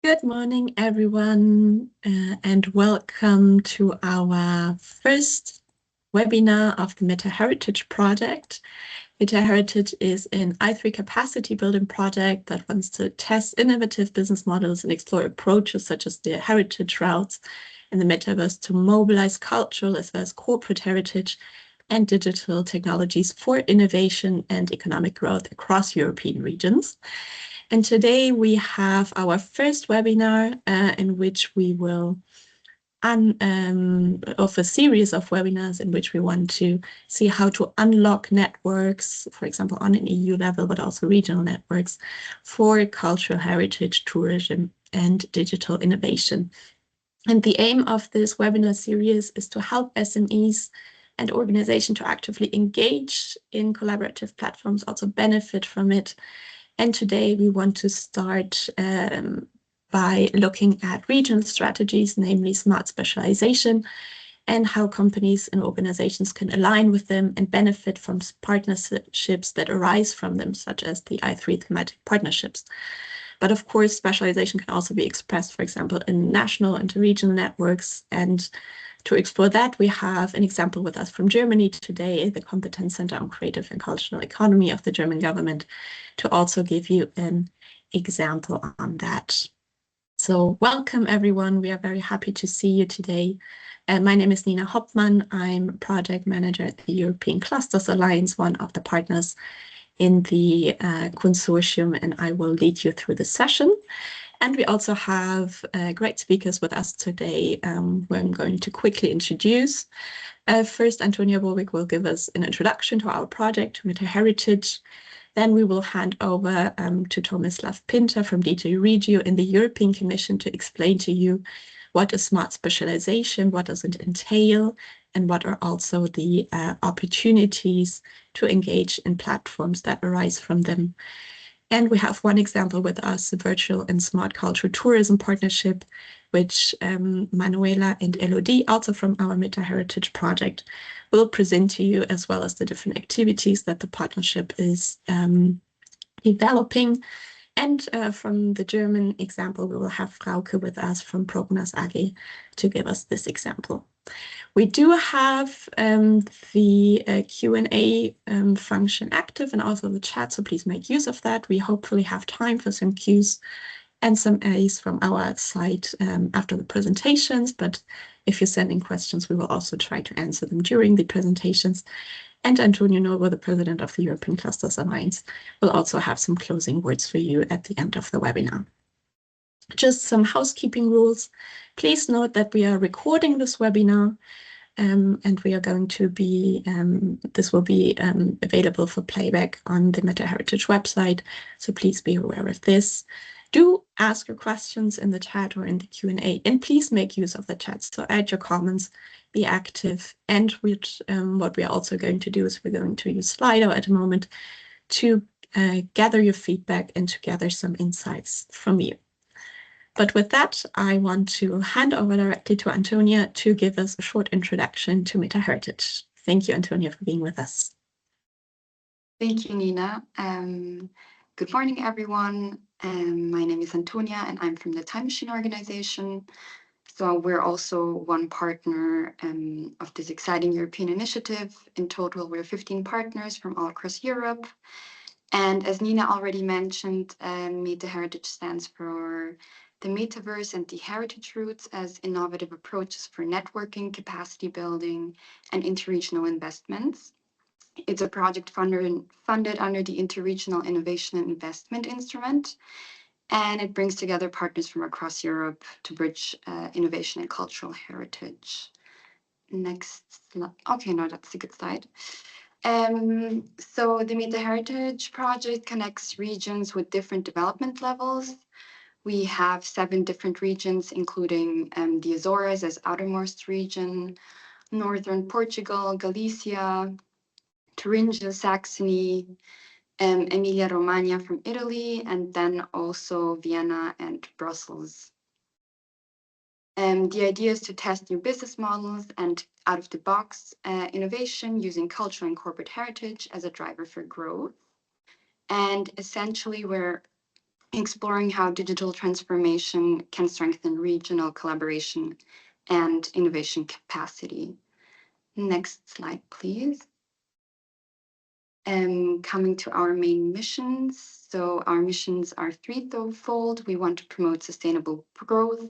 Good morning, everyone, and welcome to our first webinar of the MetaHeritage project. MetaHeritage is an i3 capacity building project that wants to test innovative business models and explore approaches such as the heritage routes in the metaverse to mobilize cultural as well as corporate heritage and digital technologies for innovation and economic growth across European regions. And today we have our first webinar in which we will of a series of webinars in which we want to see how to unlock networks, for example, on an EU level, but also regional networks for cultural heritage, tourism, and digital innovation. And the aim of this webinar series is to help SMEs and organizations to actively engage in collaborative platforms, also benefit from it. And today we want to start by looking at regional strategies, namely smart specialization, and how companies and organizations can align with them and benefit from partnerships that arise from them, such as the i3 thematic partnerships. But of course, specialization can also be expressed, for example, in national and regional networks. And to explore that, we have an example with us from Germany today, the Competence Center on Creative and Cultural Economy of the German government, to also give you an example on that. So welcome, everyone. We are very happy to see you today. My name is Nina Hoppmann. I'm project manager at the European Clusters Alliance, one of the partners in the consortium, and I will lead you through the session. And we also have great speakers with us today, who I'm going to quickly introduce. First, Antonia Warwick will give us an introduction to our project, MetaHeritage. Then we will hand over to Tomislav Pinter from DG Regio in the European Commission to explain to you what is smart specialization, what does it entail, and what are also the opportunities to engage in platforms that arise from them. And we have one example with us, the Virtual and Smart Cultural Tourism Partnership, which Manuela and Elodie, also from our MetaHeritage project, will present to you, as well as the different activities that the partnership is developing. And from the German example, we will have Frauke with us from Prognas AG to give us this example. We do have the Q&A function active and also the chat, so please make use of that. We hopefully have time for some Qs and some A's from our side after the presentations, but if you're sending questions, we will also try to answer them during the presentations. And Antonio Novo, the president of the European Clusters Alliance, will also have some closing words for you at the end of the webinar. Just some housekeeping rules. Please note that we are recording this webinar and we are going to be, this will be available for playback on the MetaHeritage website. So please be aware of this. Do ask your questions in the chat or in the Q&A, and please make use of the chat. So add your comments, be active. And what we are also going to do is we're going to use Slido at the moment to gather your feedback and to gather some insights from you. But with that, I want to hand over directly to Antonia to give us a short introduction to MetaHeritage. Thank you, Antonia, for being with us. Thank you, Nina. Good morning, everyone. My name is Antonia, and I'm from the Time Machine organization. So we're also one partner of this exciting European initiative. In total, we're 15 partners from all across Europe. And as Nina already mentioned, MetaHeritage stands for the metaverse and the heritage roots as innovative approaches for networking, capacity building, and interregional investments. It's a project funded under the Interregional Innovation and Investment Instrument, and it brings together partners from across Europe to bridge innovation and cultural heritage. Next slide. Okay, no, that's a good slide. So the MetaHeritage project connects regions with different development levels. We have 7 different regions, including the Azores as outermost region, northern Portugal, Galicia, Thuringia, Saxony, Emilia-Romagna from Italy, and then also Vienna and Brussels. The idea is to test new business models and out-of-the-box innovation using cultural and corporate heritage as a driver for growth. And essentially, we're exploring how digital transformation can strengthen regional collaboration and innovation capacity. Next slide, please. Coming to our main missions. So our missions are threefold. We want to promote sustainable growth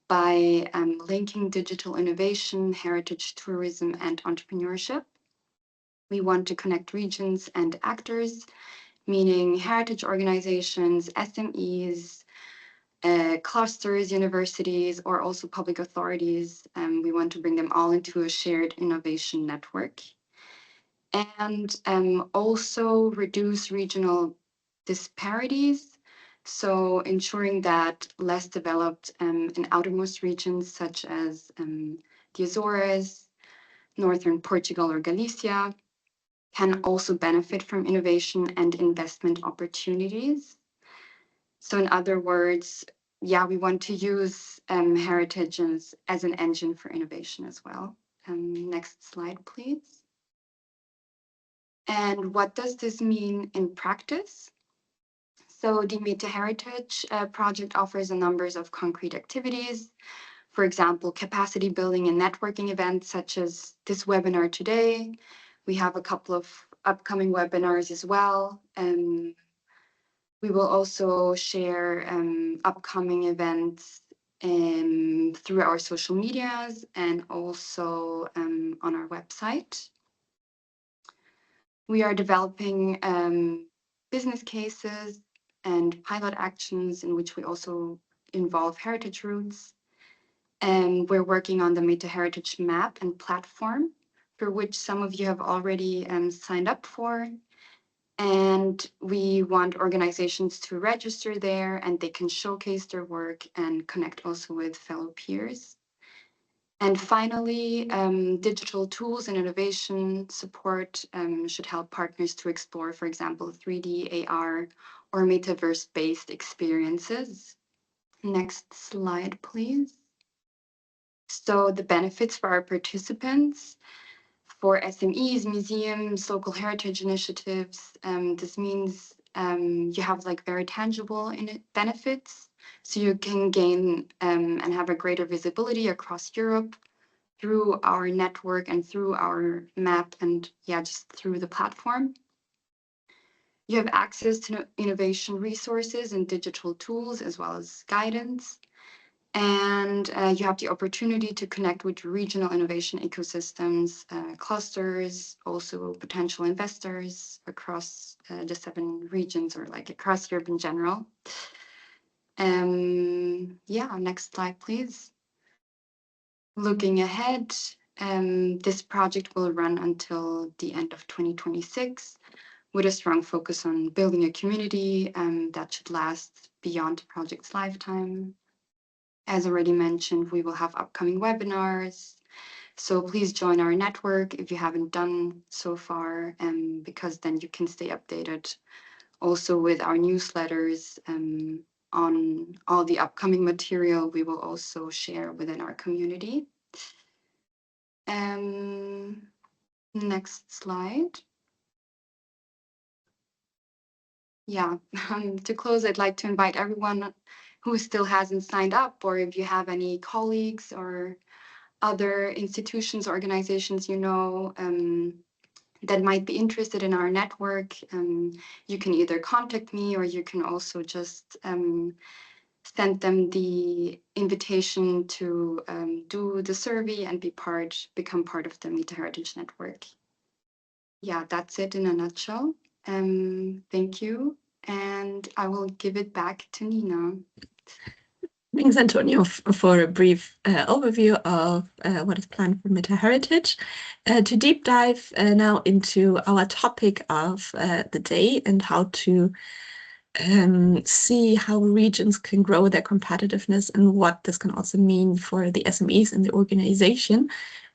by linking digital innovation, heritage tourism, and entrepreneurship. We want to connect regions and actors, meaning heritage organizations, SMEs, clusters, universities, or also public authorities. We want to bring them all into a shared innovation network. And also reduce regional disparities. So ensuring that less developed and outermost regions such as the Azores, northern Portugal or Galicia can also benefit from innovation and investment opportunities. So in other words, yeah, we want to use heritage as an engine for innovation as well. Next slide, please. And what does this mean in practice? So the MetaHeritage project offers a number of concrete activities. For example, capacity building and networking events such as this webinar today. We have a couple of upcoming webinars as well. We will also share upcoming events through our social medias and also on our website. We are developing business cases and pilot actions in which we also involve heritage routes. And we're working on the MetaHeritage map and platform, for which some of you have already signed up for. And we want organizations to register there and they can showcase their work and connect also with fellow peers. And finally, digital tools and innovation support should help partners to explore, for example, 3D, AR, or metaverse-based experiences. Next slide, please. So the benefits for our participants, for SMEs, museums, local heritage initiatives, this means you have like very tangible benefits. So you can gain and have a greater visibility across Europe through our network and through our map and just through the platform. You have access to innovation resources and digital tools as well as guidance. And you have the opportunity to connect with regional innovation ecosystems, clusters, also potential investors across the 7 regions or like across Europe in general. Next slide, please. Looking ahead, this project will run until the end of 2026 with a strong focus on building a community that should last beyond the project's lifetime. As already mentioned, we will have upcoming webinars. So please join our network if you haven't done so far, because then you can stay updated also with our newsletters on all the upcoming material we will also share within our community. Next slide. To close, I'd like to invite everyone who still hasn't signed up, or if you have any colleagues or other institutions, organizations that might be interested in our network, you can either contact me or you can also just send them the invitation to do the survey and become part of the MetaHeritage network. That's it in a nutshell. Thank you, and I will give it back to Nina. Thanks, Antonio, for a brief overview of what is planned for MetaHeritage. To deep dive now into our topic of the day and how to see how regions can grow their competitiveness and what this can also mean for the SMEs in the organization.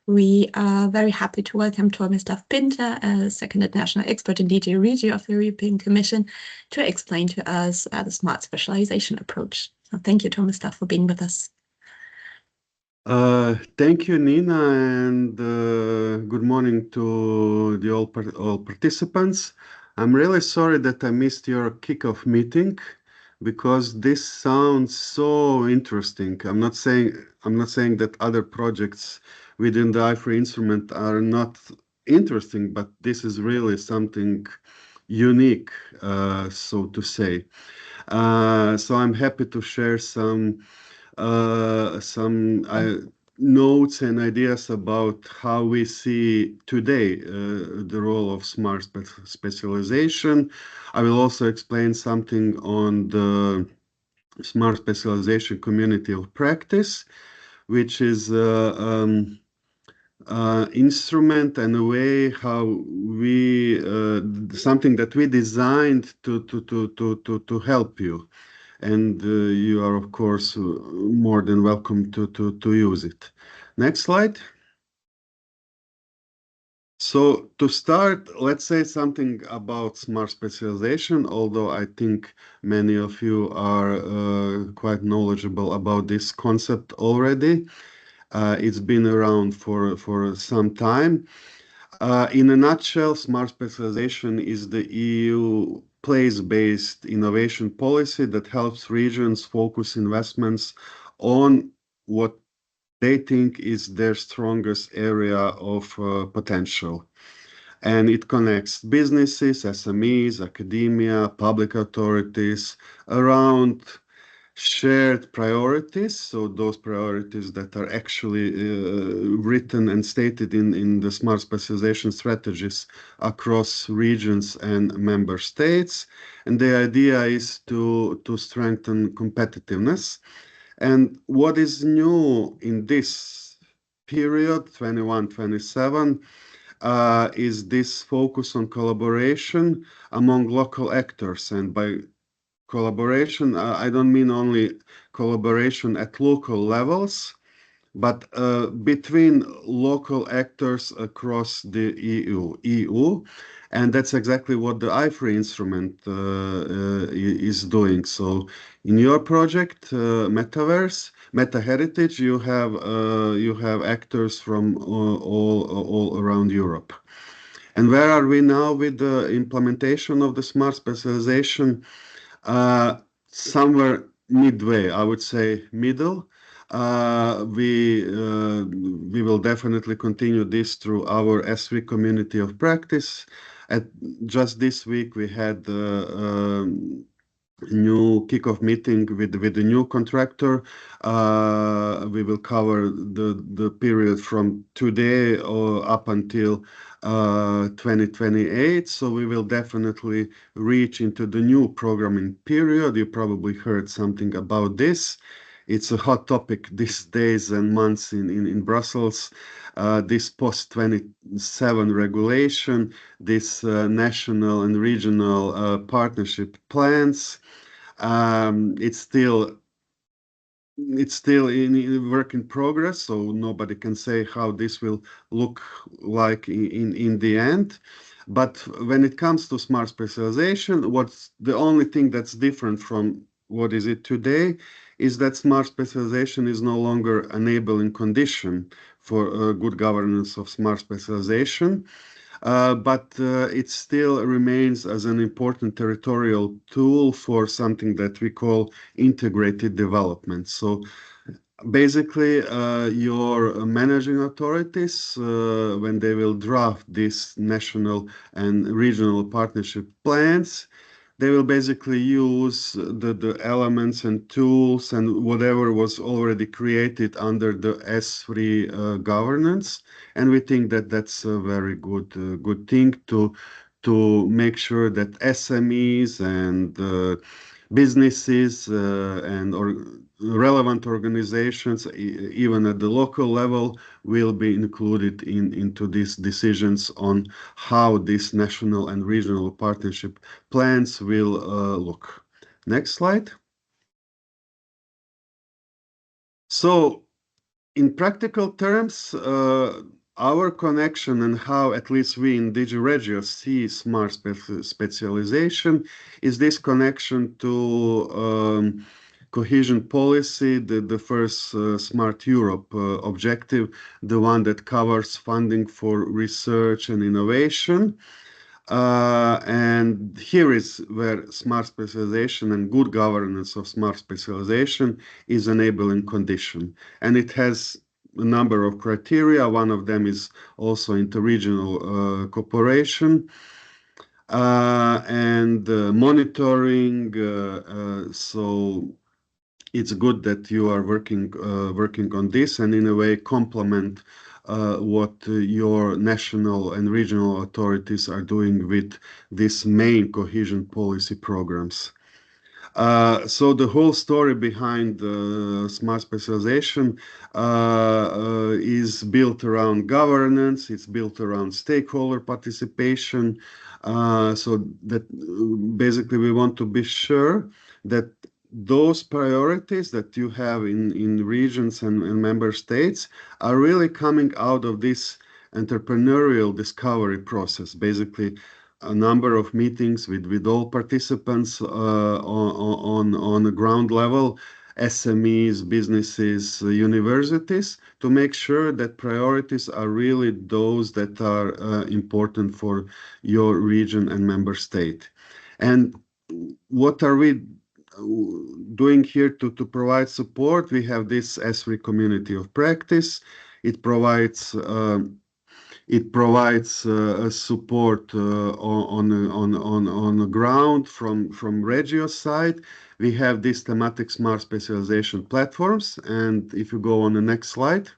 We are very happy to welcome Tomislav Pinter, a second national expert in DG Regio of the European Commission, to explain to us the smart specialization approach. So thank you, Tomislav, for being with us. Thank you, Nina, and good morning to the all participants. I'm really sorry that I missed your kickoff meeting, because this sounds so interesting. I'm not saying that other projects within the I3 instrument are not interesting, but this is really something unique, so to say. So I'm happy to share some notes and ideas about how we see today the role of smart specialization. I will also explain something on the smart specialization community of practice, which is instrument and a way how we something that we designed to help you, and you are of course more than welcome to use it. Next slide. So to start, let's say something about smart specialization, although I think many of you are quite knowledgeable about this concept already. It's been around for some time. In a nutshell, smart specialization is the EU place-based innovation policy that helps regions focus investments on what they think is their strongest area of potential. And it connects businesses, SMEs, academia, public authorities around shared priorities. So those priorities that are actually written and stated in the smart specialization strategies across regions and member states. And the idea is to strengthen competitiveness. And what is new in this period, 21-27, is this focus on collaboration among local actors. And by collaboration, I don't mean only collaboration at local levels, but between local actors across the EU. And that's exactly what the I3 instrument is doing. So in your project, MetaHeritage, you have actors from all around Europe. And where are we now with the implementation of the smart specialization? Somewhere midway, I would say middle. We will definitely continue this through our SV community of practice. Just this week, we had new kickoff meeting with the new contractor. We will cover the period from today or up until 2028. So we will definitely reach into the new programming period. You probably heard something about this. It's a hot topic these days and months in Brussels. This post-27 regulation, this national and regional partnership plans. It's still in work in progress, so nobody can say how this will look like in the end. But when it comes to smart specialization, what's the only thing that's different from what is it today is that smart specialization is no longer enabling condition for good governance of smart specialization. But it still remains as an important territorial tool for something that we call integrated development. So basically, your managing authorities, when they will draft these national and regional partnership plans, they will basically use the elements and tools and whatever was already created under the S3 governance. And we think that that's a very good thing to make sure that SMEs and businesses and relevant organizations, even at the local level, will be included into these decisions on how these national and regional partnership plans will look. Next slide. So in practical terms, our connection and how at least we in DigiRegio see smart specialization is this connection to cohesion policy, the first Smart Europe objective, the one that covers funding for research and innovation. And here is where smart specialization and good governance of smart specialization is enabling condition. And it has a number of criteria. One of them is also interregional cooperation and monitoring. So it's good that you are working on this and in a way complement what your national and regional authorities are doing with these main cohesion policy programs. So the whole story behind smart specialization is built around governance. It's built around stakeholder participation. So that basically we want to be sure that those priorities that you have in regions and member states are really coming out of this entrepreneurial discovery process. Basically, a number of meetings with all participants on the ground level, SMEs, businesses, universities, to make sure that priorities are really those that are important for your region and member state. And what are we doing here to provide support? We have this ESRI community of practice. It provides support on the ground from Regio side. We have these thematic smart specialization platforms, and if you go on the next slide.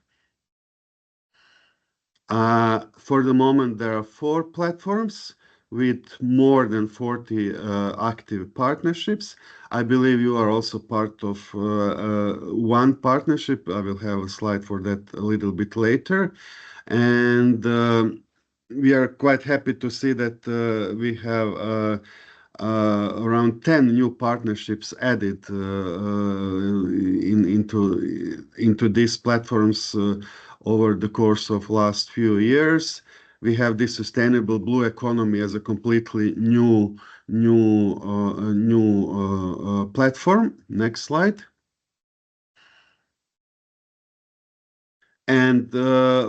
For the moment, there are 4 platforms with more than 40 active partnerships. I believe you are also part of one partnership. I will have a slide for that a little bit later. And we are quite happy to see that we have around 10 new partnerships added into these platforms over the course of last few years. We have this sustainable blue economy as a completely new platform. Next slide. And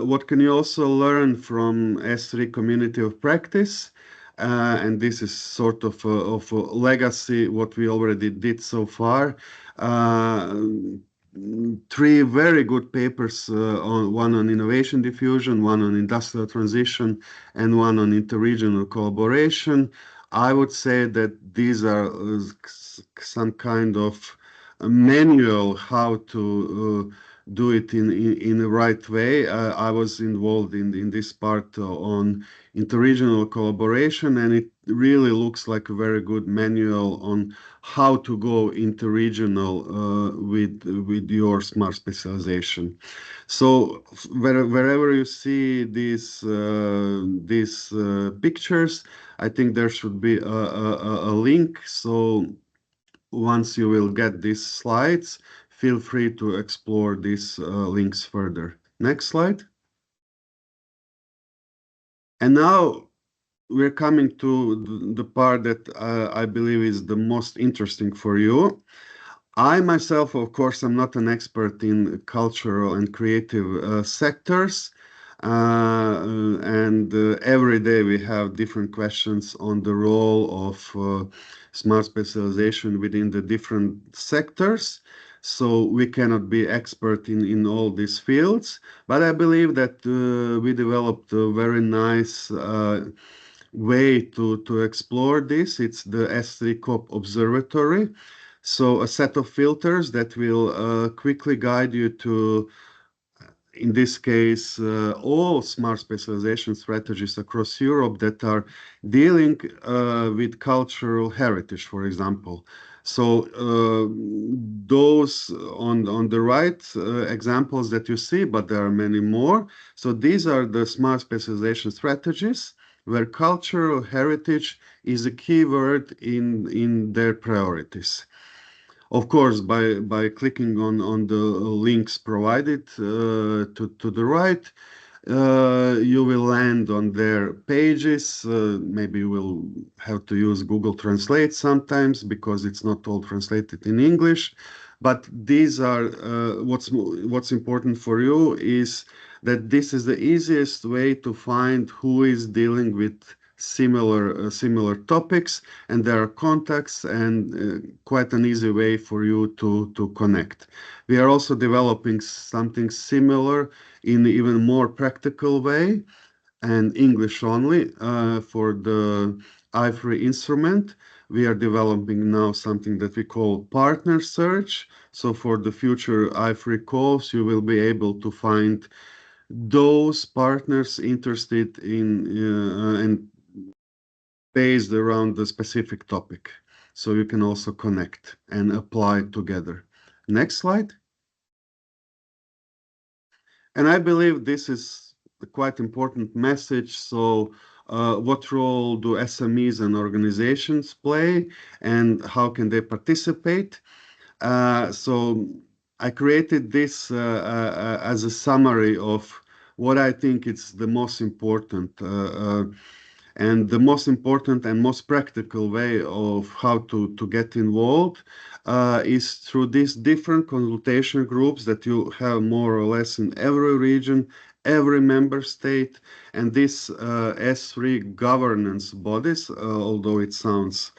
what can you also learn from S3 community of practice? And this is sort of a legacy, what we already did so far. 3 very good papers, one on innovation diffusion, one on industrial transition, and one on interregional collaboration. I would say that these are some kind of a manual how to do it in the right way. I was involved in this part on interregional collaboration, and it really looks like a very good manual on how to go interregional with your smart specialization. So wherever you see these pictures, I think there should be a link. So once you will get these slides, feel free to explore these links further. Next slide. And now we're coming to the part that I believe is the most interesting for you. I myself, of course, am not an expert in cultural and creative sectors. And every day we have different questions on the role of smart specialization within the different sectors. So we cannot be expert in all these fields, but I believe that we developed a very nice way to explore this. It's the S3 COP Observatory. So a set of filters that will quickly guide you to, in this case, all smart specialization strategies across Europe that are dealing with cultural heritage, for example. So those on the right examples that you see, but there are many more. So these are the smart specialization strategies where cultural heritage is a key word in their priorities. Of course, by clicking on the links provided to the right, you will land on their pages. Maybe you will have to use Google Translate sometimes because it's not all translated in English. But these are what's important for you is that this is the easiest way to find who is dealing with similar topics, and there are contacts and quite an easy way for you to connect. We are also developing something similar in even more practical way and English only for the iFree instrument. We are developing now something that we call partner search. So for the future iFree calls, you will be able to find those partners interested in and based around the specific topic. So you can also connect and apply together. Next slide. And I believe this is a quite important message. So what role do SMEs and organizations play, and how can they participate? So I created this as a summary of what I think is the most important and the most important and most practical way of how to get involved is through these different consultation groups that you have more or less in every region, every member state, and these S3 governance bodies, although it sounds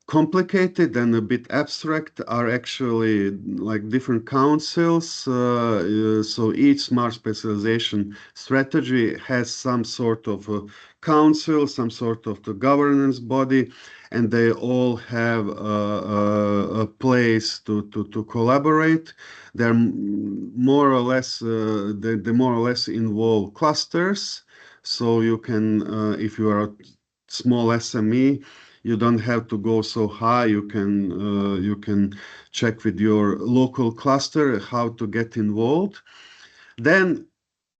complicated and a bit abstract, are actually like different councils. So each smart specialization strategy has some sort of a council, some sort of the governance body, and they all have a place to collaborate. They're more or less they more or less involve clusters. So you can, if you are a small SME, you don't have to go so high. You can check with your local cluster how to get involved. Then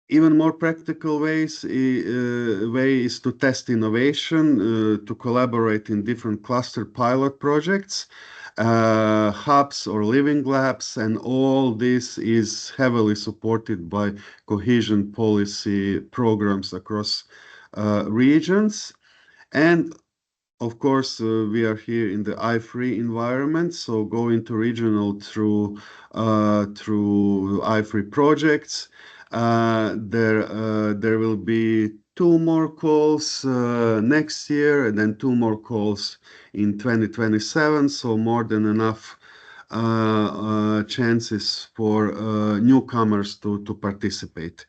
even more practical way is to test innovation, to collaborate in different cluster pilot projects, hubs or living labs, and all this is heavily supported by cohesion policy programs across regions. And of course, we are here in the iFree environment, so going to regional through iFree projects. There will be 2 more calls next year, and then 2 more calls in 2027. So more than enough chances for newcomers to participate.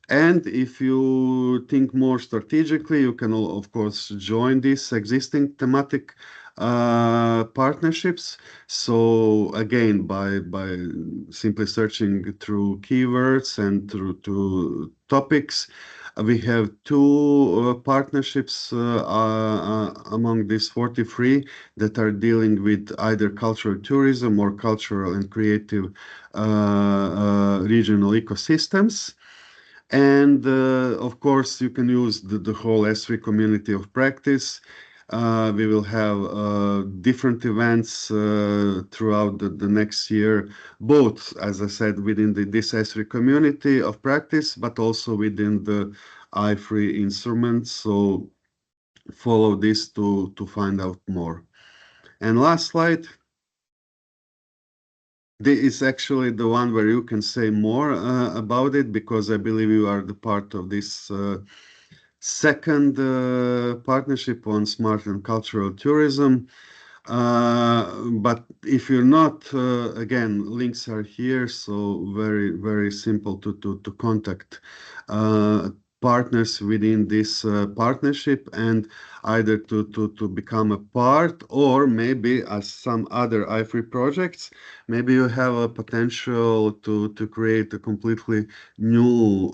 And if you think more strategically, you can, of course, join these existing thematic partnerships. So again, by simply searching through keywords and through topics, we have 2 partnerships among these 43 that are dealing with either cultural tourism or cultural and creative regional ecosystems. And of course, you can use the whole S3 community of practice. We will have different events throughout the next year, both, as I said, within this S3 community of practice, but also within the iFree instruments. So follow this to find out more. And last slide. This is actually the one where you can say more about it, because I believe you are the part of this second partnership on smart and cultural tourism. But if you're not, again, links are here, so very simple to contact partners within this partnership, and either to become a part, or maybe as some other iFree projects, maybe you have a potential to create a completely new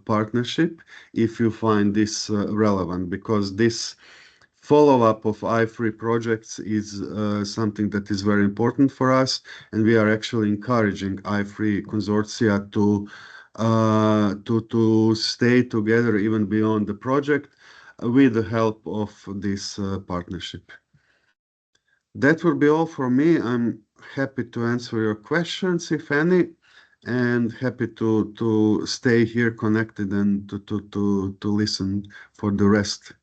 partnership if you find this relevant, because this follow-up of iFree projects is something that is very important for us, and we are actually encouraging iFree consortia to stay together even beyond the project with the help of this partnership. That will be all for me. I'm happy to answer your questions, if any, and happy to stay here connected and to listen for the rest.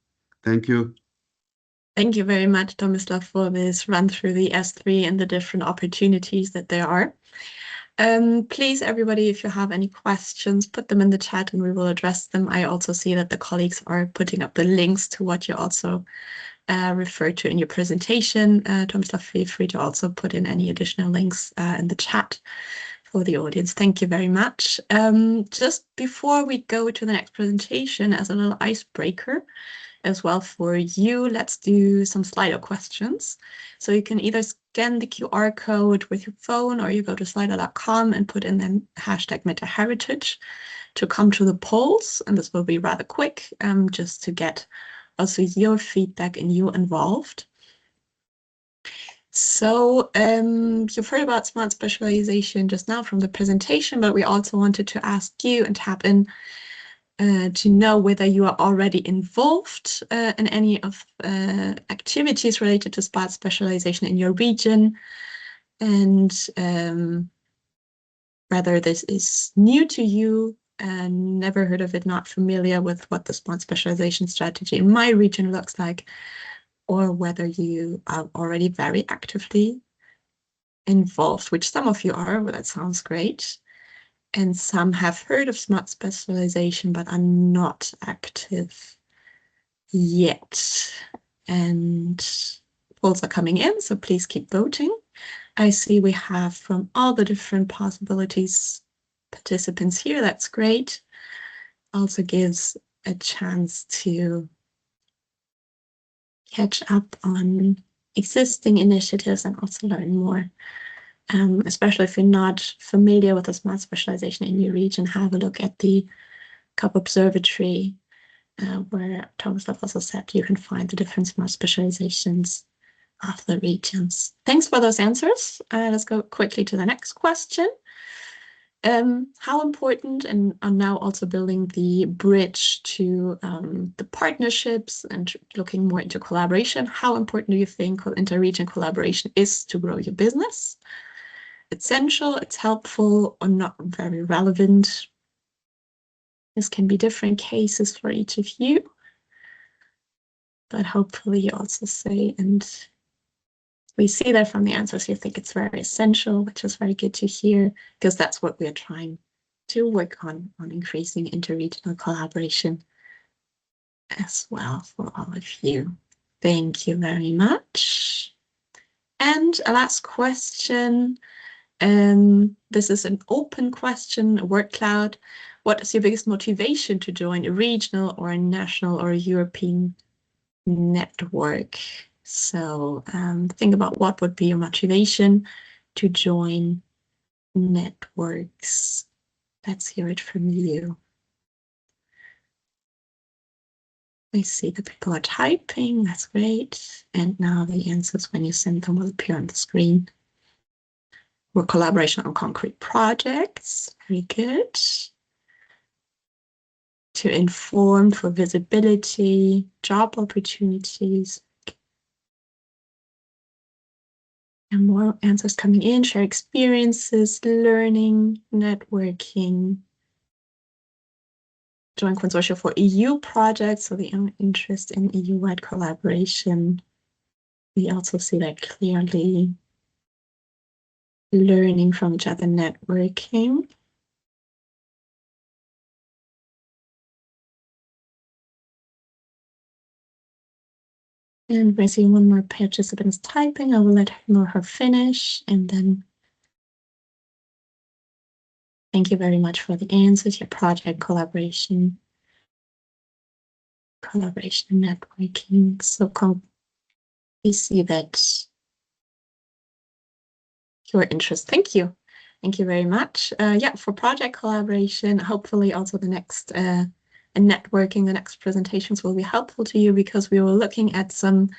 Thank you. Thank you very much, Tomislav, for this run through the S3 and the different opportunities that there are. Please, everybody, if you have any questions, put them in the chat and we will address them. I also see that the colleagues are putting up the links to what you also referred to in your presentation. Tomislav, feel free to also put in any additional links in the chat for the audience. Thank you very much. Just before we go to the next presentation, as a little icebreaker, as well for you, let's do some Slido questions. So you can either scan the QR code with your phone or you go to slido.com and put in the hashtag MetaHeritage to come to the polls. And this will be rather quick, just to get also your feedback and you involved. So you've heard about smart specialization just now from the presentation, but we also wanted to ask you and tap in to know whether you are already involved in any of activities related to smart specialization in your region, and whether this is new to you and never heard of it, not familiar with what the smart specialization strategy in my region looks like, or whether you are already very actively involved, which some of you are, well, that sounds great. And some have heard of smart specialization, but are not active yet. And polls are coming in, so please keep voting. I see we have from all the different possibilities participants here. That's great. Also gives a chance to catch up on existing initiatives and also learn more. Especially if you're not familiar with the smart specialization in your region, have a look at the CUP Observatory, where Tomislav also said you can find the different smart specializations of the regions. Thanks for those answers. Let's go quickly to the next question. How important, and are now also building the bridge to the partnerships and looking more into collaboration, how important do you think inter-region collaboration is to grow your business? Essential, it's helpful, or not very relevant? This can be different cases for each of you, but hopefully you also say, and we see that from the answers, you think it's very essential, which is very good to hear, because that's what we're trying to work on increasing interregional collaboration as well for all of you. Thank you very much. And a last question. This is an open question, a word cloud. What is your biggest motivation to join a regional or a national or a European network? So think about what would be your motivation to join networks. Let's hear it from you. I see the people are typing, that's great. And now the answers when you send them will appear on the screen. More collaboration on concrete projects, very good. To inform for visibility, job opportunities. And more answers coming in, share experiences, learning, networking. Join consortia for EU projects, so the interest in EU-wide collaboration. We also see that clearly. Learning from each other, networking. And we're seeing one more participant is typing. I will let him or her finish, and then thank you very much for the answers, your project collaboration, networking. So we see that your interest. Thank you. Thank you very much. Yeah, for project collaboration, hopefully also the next and networking, the next presentations will be helpful to you, because we were looking at some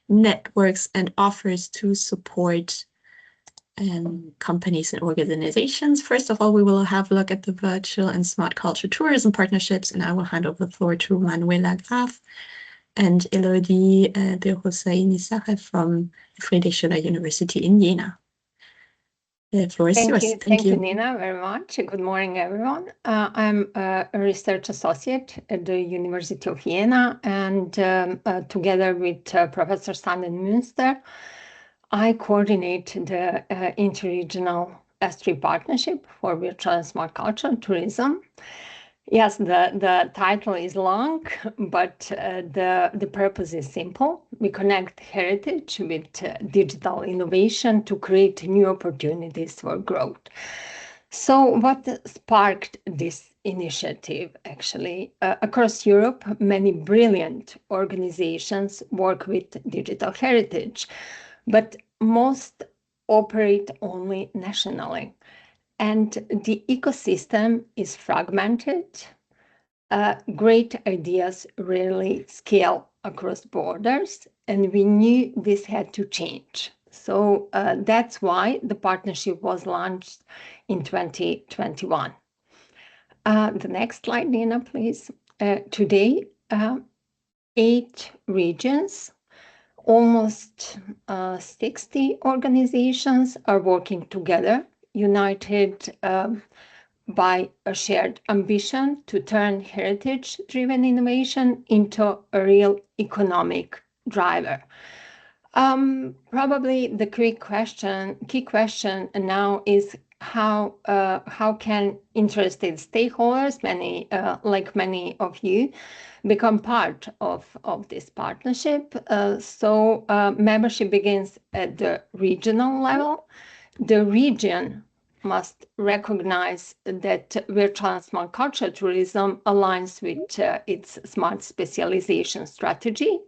networks and offers to support companies and organizations. First of all, we will have a look at the virtual and smart culture tourism partnerships, and I will hand over the floor to Manuela Graf and Elodie de Hosseini Sache from Friedrich Schiller University in Jena. The floor is yours. Thank you, Nina, very much. Good morning, everyone. I'm a research associate at the University of Jena, and together with Professor Sanden Münster, I coordinate the interregional S3 partnership for virtual and smart culture and tourism. Yes, the title is long, but the purpose is simple. We connect heritage with digital innovation to create new opportunities for growth. So what sparked this initiative, actually? Across Europe, many brilliant organizations work with digital heritage, but most operate only nationally. And the ecosystem is fragmented. Great ideas rarely scale across borders, and we knew this had to change. So that's why the partnership was launched in 2021. The next slide, Nina, please. Today, 8 regions, almost 60 organizations are working together, united by a shared ambition to turn heritage-driven innovation into a real economic driver. Probably the key question now is how can interested stakeholders, like many of you, become part of this partnership. So membership begins at the regional level. The region must recognize that virtual and smart culture tourism aligns with its smart specialization strategy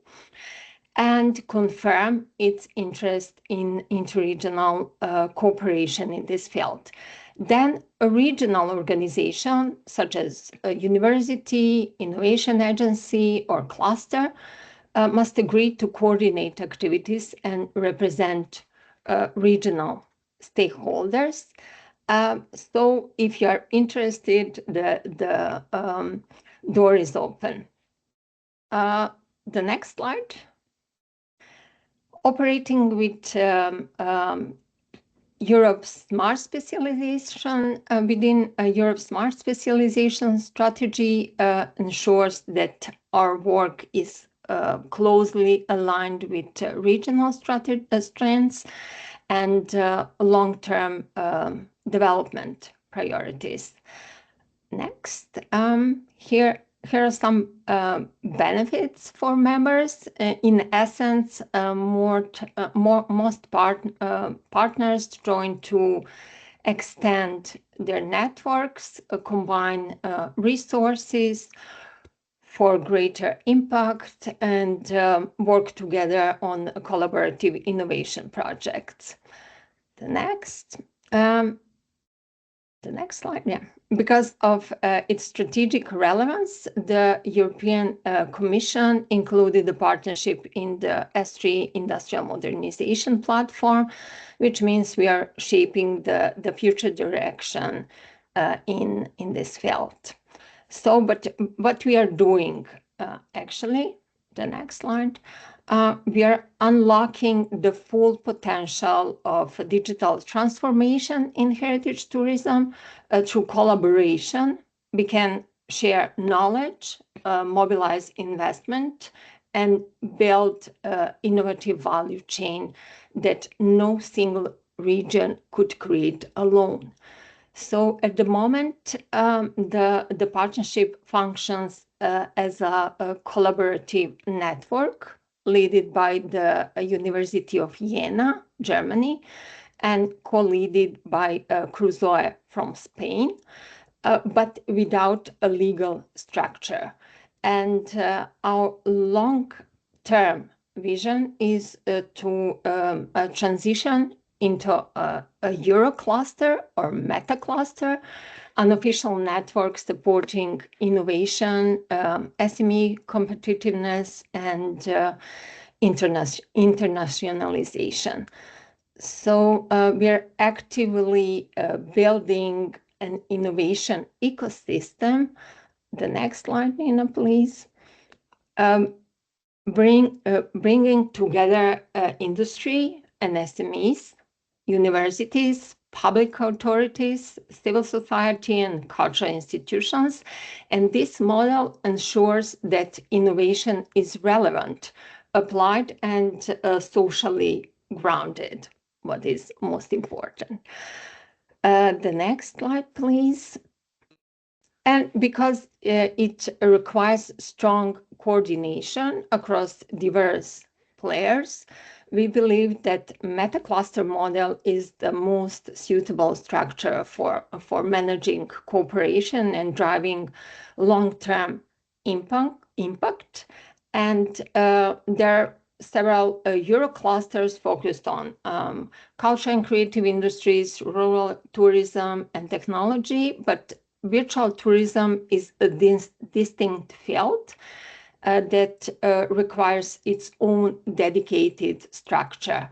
and confirm its interest in interregional cooperation in this field. Then a regional organization, such as a university, innovation agency, or cluster, must agree to coordinate activities and represent regional stakeholders. So if you are interested, the door is open. The next slide. Operating with Europe's smart specialization within Europe's smart specialization strategy ensures that our work is closely aligned with regional strengths and long-term development priorities. Next, here are some benefits for members. In essence, most partners join to extend their networks, combine resources for greater impact, and work together on collaborative innovation projects. The next slide, yeah. Because of its strategic relevance, the European Commission included the partnership in the S3 Industrial Modernization Platform, which means we are shaping the future direction in this field. So, but what we are doing, actually, the next slide, we are unlocking the full potential of digital transformation in heritage tourism through collaboration. We can share knowledge, mobilize investment, and build innovative value chain that no single region could create alone. So at the moment, the partnership functions as a collaborative network led by the University of Jena, Germany, and co-led by Crusoe from Spain, but without a legal structure. And our long-term vision is to transition into a Euro cluster or meta cluster, an official network supporting innovation, SME competitiveness, and internationalization. So we are actively building an innovation ecosystem. The next slide, Nina, please. Bringing together industry and SMEs, universities, public authorities, civil society, and cultural institutions. And this model ensures that innovation is relevant, applied, and socially grounded, what is most important. The next slide, please. And because it requires strong coordination across diverse players, we believe that meta-cluster model is the most suitable structure for managing cooperation and driving long-term impact. And there are several Euroclusters focused on culture and creative industries, rural tourism, and technology, but virtual tourism is a distinct field that requires its own dedicated structure.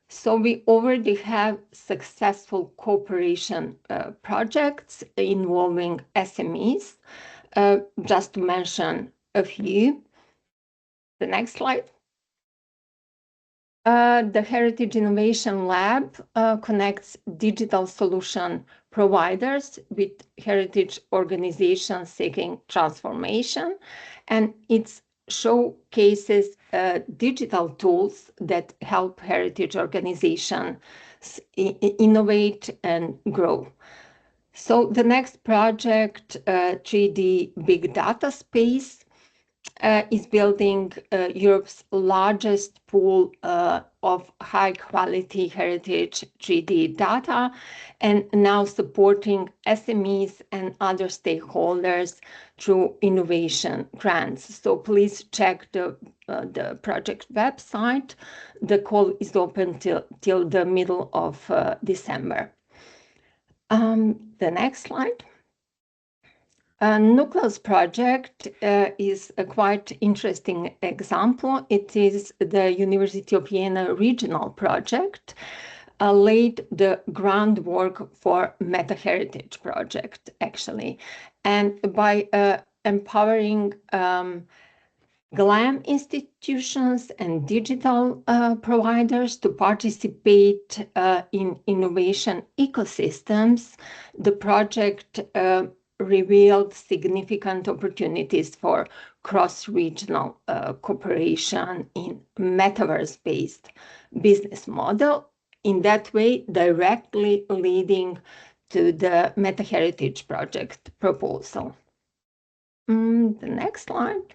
So we already have successful cooperation projects involving SMEs, just to mention a few. The next slide. The Heritage Innovation Lab connects digital solution providers with heritage organizations seeking transformation, and it showcases digital tools that help heritage organizations innovate and grow. So the next project, 3D Big Data Space, is building Europe's largest pool of high-quality heritage 3D data and now supporting SMEs and other stakeholders through innovation grants. So please check the project website. The call is open till the middle of December. The next slide. Nucleus project is a quite interesting example. It is the University of Vienna regional project, laid the groundwork for MetaHeritage project, actually. And by empowering GLAM institutions and digital providers to participate in innovation ecosystems, the project revealed significant opportunities for cross-regional cooperation in metaverse-based business model, in that way directly leading to the MetaHeritage project proposal. The next slide.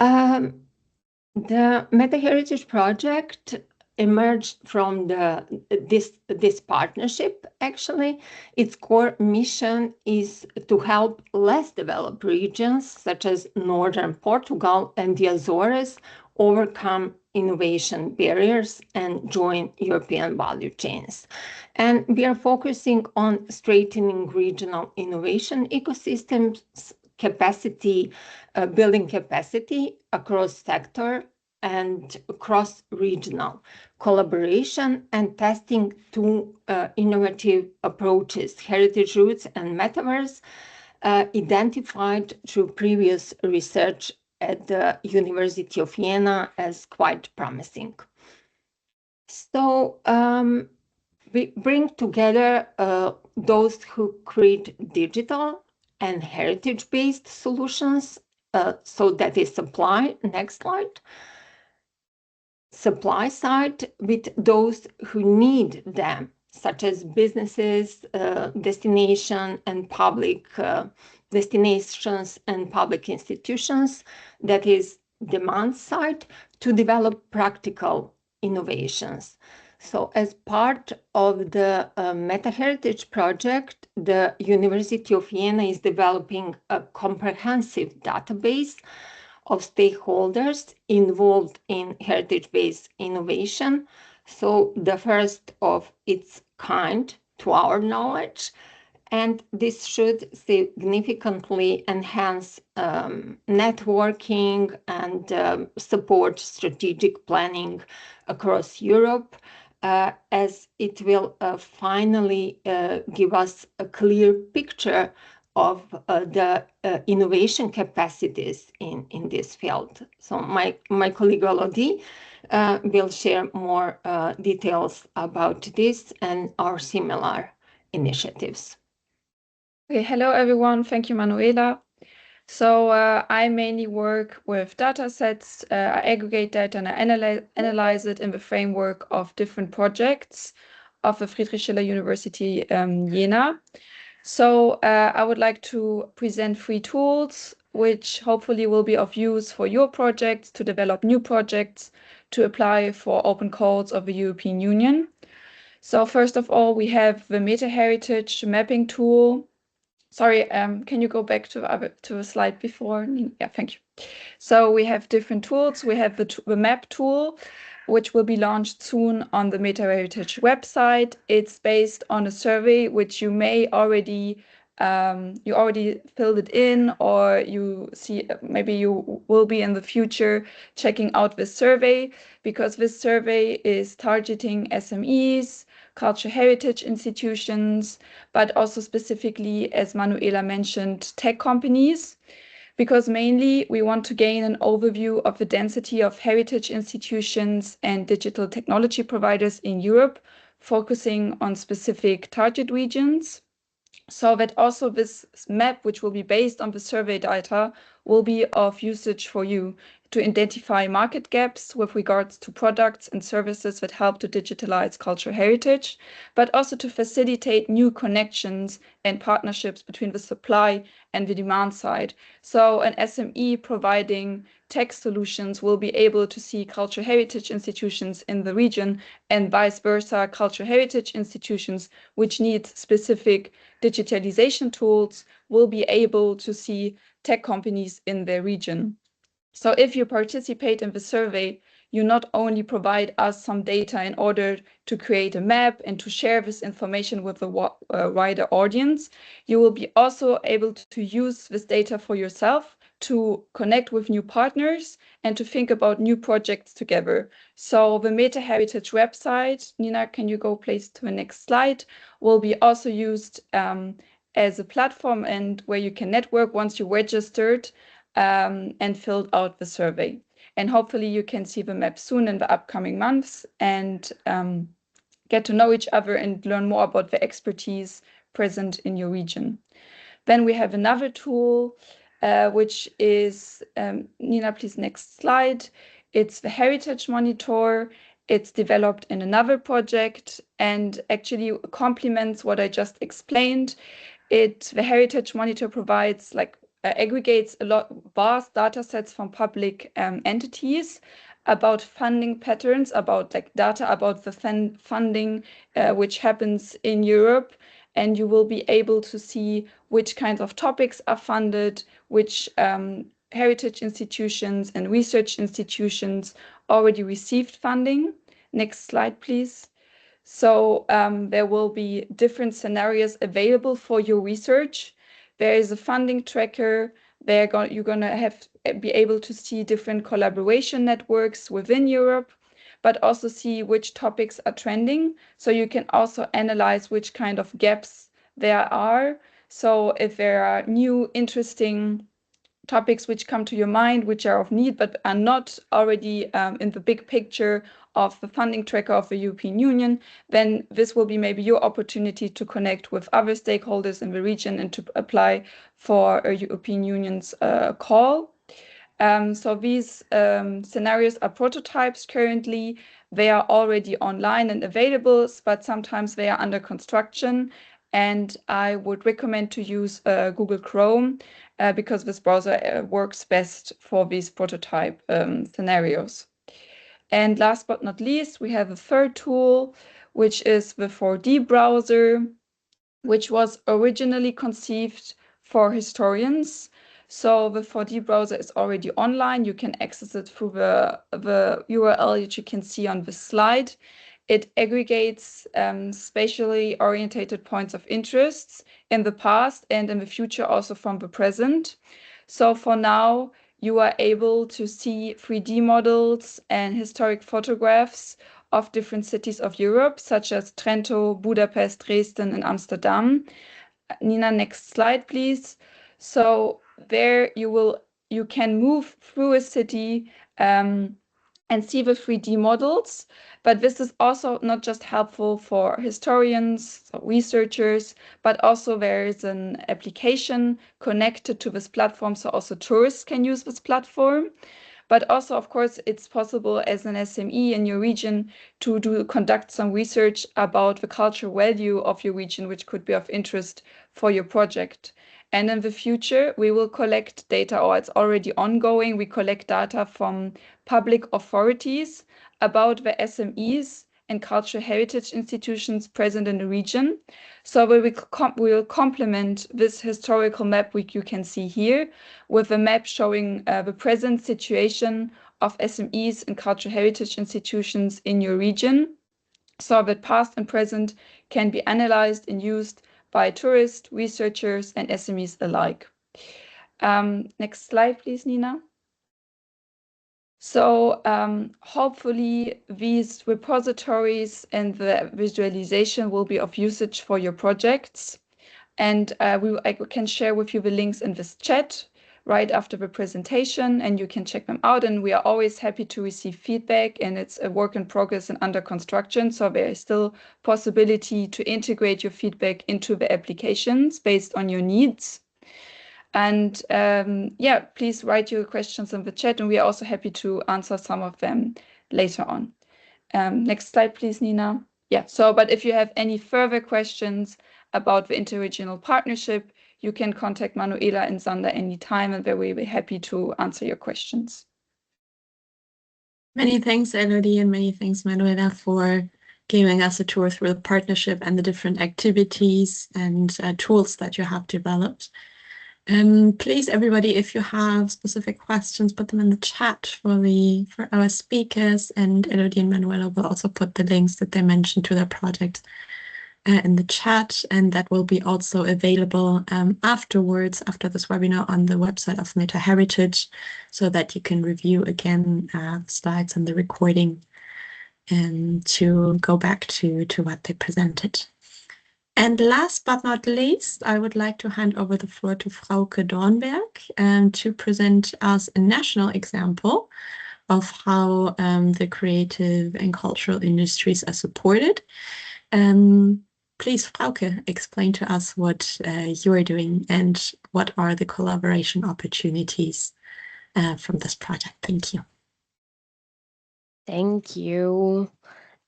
The MetaHeritage project emerged from this partnership, actually. Its core mission is to help less developed regions, such as Northern Portugal and the Azores, overcome innovation barriers and join European value chains. And we are focusing on strengthening regional innovation ecosystems, building capacity across sector and cross-regional collaboration, and testing two innovative approaches, heritage roots and metaverse, identified through previous research at the University of Vienna as quite promising. So we bring together those who create digital and heritage-based solutions. So that is supply. Next slide. Supply side with those who need them, such as businesses, destinations and public institutions. That is demand side to develop practical innovations. So as part of the MetaHeritage project, the University of Vienna is developing a comprehensive database of stakeholders involved in heritage-based innovation. So the first of its kind to our knowledge. And this should significantly enhance networking and support strategic planning across Europe, as it will finally give us a clear picture of the innovation capacities in this field. So my colleague Elodie will share more details about this and our similar initiatives. Okay, hello everyone. Thank you, Manuela. So I mainly work with data sets. I aggregate data and I analyze it in the framework of different projects. of the Friedrich Schiller University Jena. So I would like to present 3 tools, which hopefully will be of use for your projects, to develop new projects, to apply for open calls of the European Union. So first of all, we have the MetaHeritage mapping tool. Sorry, can you go back to a slide before? Yeah, thank you. So we have different tools. We have the map tool, which will be launched soon on the MetaHeritage website. It's based on a survey which you may already you already filled it in, or you see maybe you will be in the future checking out this survey, because this survey is targeting SMEs, cultural heritage institutions, but also specifically, as Manuela mentioned, tech companies, because mainly we want to gain an overview of the density of heritage institutions and digital technology providers in Europe, focusing on specific target regions, so that also this map, which will be based on the survey data, will be of usage for you to identify market gaps with regards to products and services that help to digitalize cultural heritage, but also to facilitate new connections and partnerships between the supply and the demand side. So an SME providing tech solutions will be able to see cultural heritage institutions in the region, and vice versa, cultural heritage institutions which need specific digitalization tools will be able to see tech companies in their region. So if you participate in the survey, you not only provide us some data in order to create a map and to share this information with a wider audience, you will be also able to use this data for yourself to connect with new partners and to think about new projects together. So the MetaHeritage website, Nina, can you go please to the next slide, will be also used as a platform and where you can network once you registered and filled out the survey. And hopefully you can see the map soon in the upcoming months and get to know each other and learn more about the expertise present in your region. Then we have another tool, which is, Nina, please next slide. It's the Heritage Monitor. It's developed in another project and actually complements what I just explained. The Heritage Monitor provides aggregates a lot vast data sets from public entities about funding patterns, about data about the funding which happens in Europe, and you will be able to see which kinds of topics are funded, which heritage institutions and research institutions already received funding. Next slide, please. So there will be different scenarios available for your research. There is a funding tracker. You're going to be able to see different collaboration networks within Europe, but also see which topics are trending. So you can also analyze which kind of gaps there are. So if there are new interesting topics which come to your mind, which are of need, but are not already in the big picture of the funding tracker of the European Union, then this will be maybe your opportunity to connect with other stakeholders in the region and to apply for a European Union's call. So these scenarios are prototypes currently. They are already online and available, but sometimes they are under construction. And I would recommend to use Google Chrome because this browser works best for these prototype scenarios. And last but not least, we have a third tool, which is the 4D browser, which was originally conceived for historians. So the 4D browser is already online. You can access it through the URL that you can see on the slide. It aggregates spatially orientated points of interest in the past and in the future, also from the present. So for now, you are able to see 3D models and historic photographs of different cities of Europe, such as Trento, Budapest, Dresden, and Amsterdam. Nina, next slide, please. So there you can move through a city and see the 3D models, but this is also not just helpful for historians, so researchers, but also there is an application connected to this platform, so also tourists can use this platform. But also, of course, it's possible as an SME in your region to conduct some research about the cultural value of your region, which could be of interest for your project. And in the future, we will collect data, or it's already ongoing. We collect data from public authorities about the SMEs and cultural heritage institutions present in the region. So we will complement this historical map, which you can see here, with a map showing the present situation of SMEs and cultural heritage institutions in your region, so that past and present can be analyzed and used by tourists, researchers, and SMEs alike. Next slide, please, Nina. So hopefully these repositories and the visualization will be of usage for your projects. And I can share with you the links in this chat right after the presentation, and you can check them out. And we are always happy to receive feedback, and it's a work in progress and under construction. So there is still possibility to integrate your feedback into the applications based on your needs. And yeah, please write your questions in the chat, and we are also happy to answer some of them later on. Next slide, please, Nina. Yeah, so, but if you have any further questions about the interregional partnership, you can contact Manuela and Sander anytime, and they will be happy to answer your questions. Many thanks, Elodie, and many thanks, Manuela, for giving us a tour through the partnership and the different activities and tools that you have developed. Please, everybody, if you have specific questions, put them in the chat for our speakers, and Elodie and Manuela will also put the links that they mentioned to their project in the chat, and that will be also available afterwards, after this webinar, on the website of MetaHeritage, so that you can review again the slides and the recording and to go back to what they presented. And last but not least, I would like to hand over the floor to Frauke Dornberg to present us a national example of how the creative and cultural industries are supported. Please, Frauke, explain to us what you are doing and what are the collaboration opportunities from this project. Thank you. Thank you.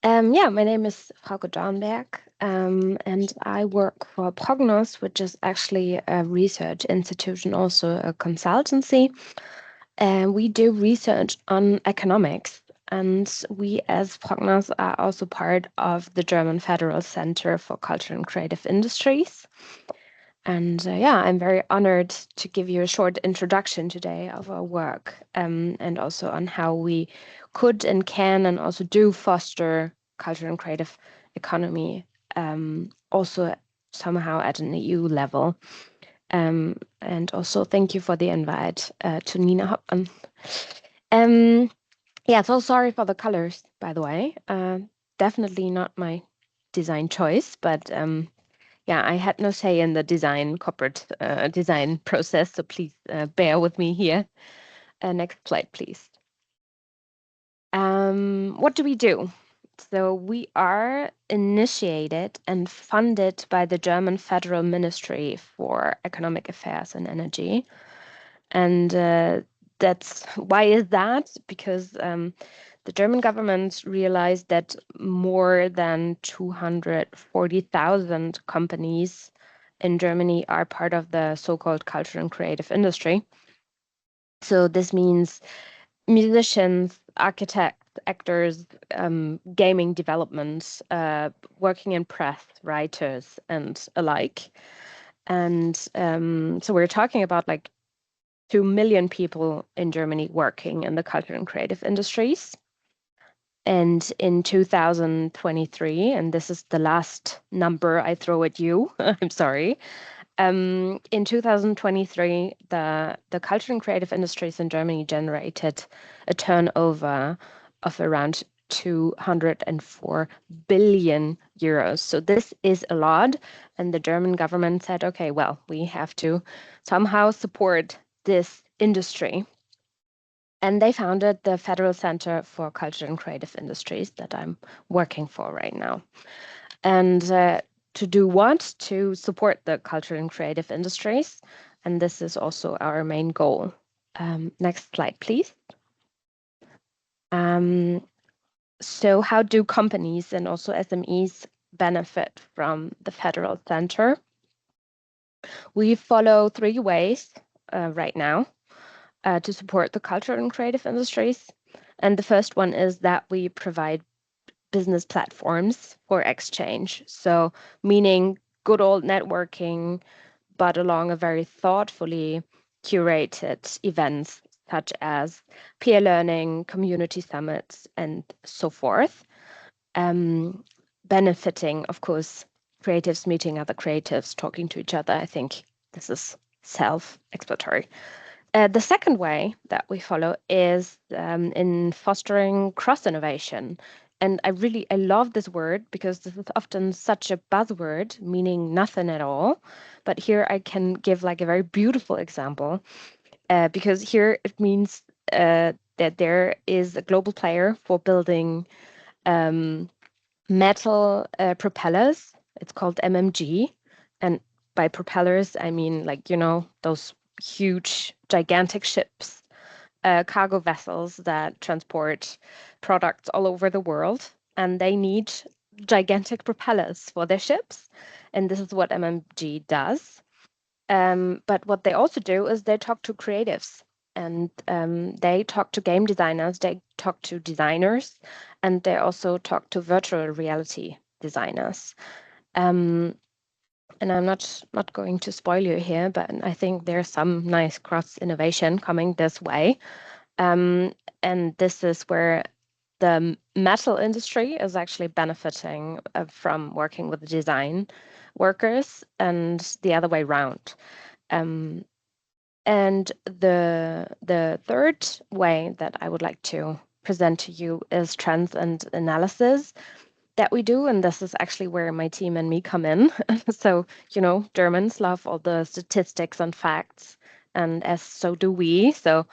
Yeah, my name is Frauke Dornberg, and I work for Prognos, which is actually a research institute and also a consultancy. And we do research on economics. And we, as Prognos, are also part of the German Federal Center for Culture and Creative Industries. And yeah, I'm very honored to give you a short introduction today of our work, and also on how we could and can and also do foster culture and creative economy, also somehow at an EU level. And also thank you for the invite to Nina Hoppmann. Yeah, so sorry for the colors, by the way. Definitely not my design choice, but yeah, I had no say in the corporate design process, so please bear with me here. Next slide, please. What do we do? So we are initiated and funded by the German Federal Ministry for Economic Affairs and Energy. And why is that? Because the German government realized that more than 240,000 companies in Germany are part of the so-called culture and creative industry. So this means musicians, architects, actors, gaming development, working in press, writers, and alike. And so we're talking about like 2 million people in Germany working in the culture and creative industries. And in 2023, and this is the last number I throw at you, I'm sorry. In 2023, the culture and creative industries in Germany generated a turnover of around 204 billion euros. So this is a lot. And the German government said, okay, well, we have to somehow support this industry. And they founded the Federal Center for Culture and Creative Industries that I'm working for right now. And to do what? To support the culture and creative industries. And this is also our main goal. Next slide, please. So how do companies and also SMEs benefit from the Federal Center? We follow 3 ways right now to support the cultural and creative industries. And the first one is that we provide business platforms for exchange. So meaning good old networking, but along a very thoughtfully curated events such as peer learning, community summits, and so forth. Benefiting, of course, creatives meeting other creatives, talking to each other. I think this is self-explanatory. The second way that we follow is in fostering cross-innovation. And I love this word because this is often such a buzzword, meaning nothing at all. But here I can give like a very beautiful example because here it means that there is a global player for building metal propellers. It's called MMG. And by propellers, I mean like, those huge, gigantic ships, cargo vessels that transport products all over the world. And they need gigantic propellers for their ships. And this is what MMG does. But what they also do is they talk to creatives and they talk to game designers, they talk to designers, and they also talk to virtual reality designers. And I'm not going to spoil you here, but I think there's some nice cross innovation coming this way. And this is where the metal industry is actually benefiting from working with design workers and the other way around. And the third way that I would like to present to you is trends and analysis that we do. And this is actually where my team and me come in. So, Germans love all the statistics and facts, and as so do we. So